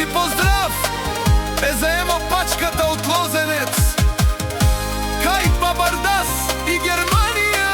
Този поздрав е за емо пачката од Лозенец, кај Папардас и Германија.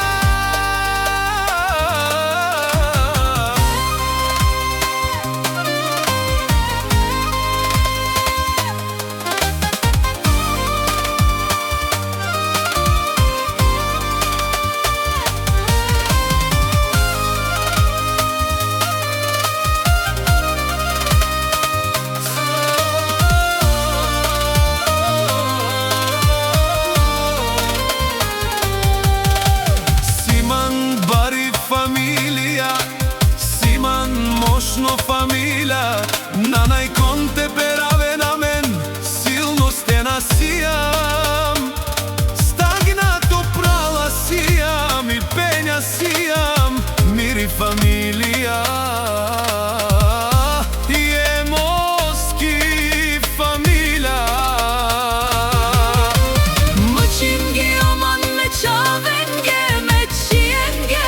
Мощно фамилија, на најкон те пераве на мен, силно стена сијам, стагнато прала сијам и пења сијам, мири фамилија. И емоски фамилија. Мъчим ги оман ме чавенге, ме чиенге.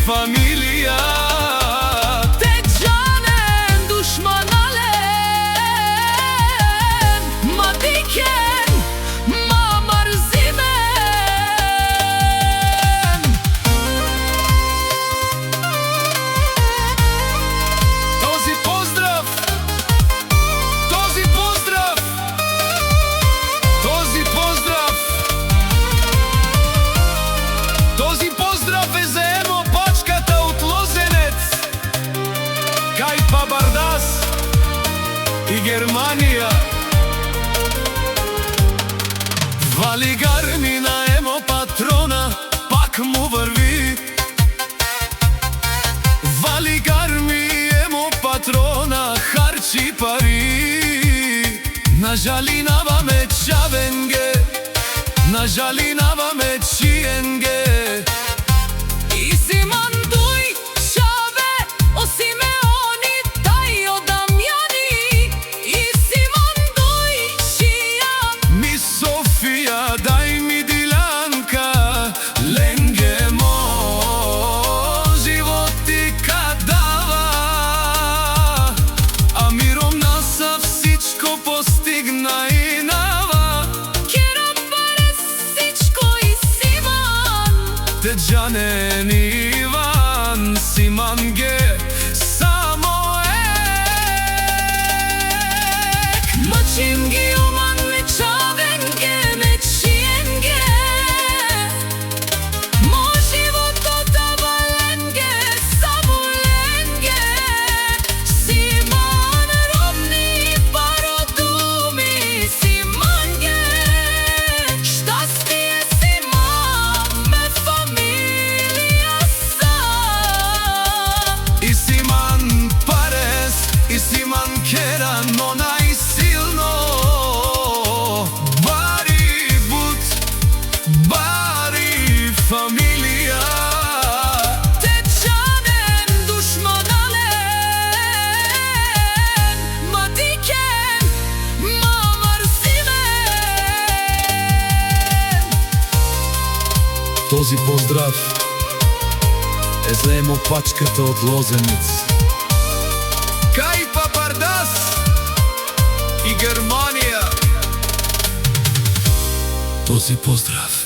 Фамилија те џанен душманален, ма дикен, ма марзимен. Този поздрав, този поздрав, този поздрав, този поздрав е за емо пачката од Лозенец, кај Папардас и Германија. Вали гарми на емо патрона, пак му врви. Вали гарми емо патрона, харчи пари. На жалинава ме чавенге, на жалинава ме чиенге. И си мандуј чаве, о Симеони, тај о Дамјани. И си мандуј чија, Ми Софија, дај ми Диланка, ленге мо, живот ти кадава. А миром наса всичко постигна и нава. кера парес сичко и Симан. Те џанен Иван, Симан ге, само ек. Мъчим ги оман ме чавенге, ме чиенге. Мо животот аваленге, само ленге. Симан ромни пародуми, Симанге. Щастие Симан ме фамилија са. И Симан парес, и Симан кера, но најсилно. Бари бут, бари фамилија. Те џанен душманален, ма дикен, ма марзимен. Този поздрав е за емо пачката од Лозенец, кај Папардас и Германија. Този поздрав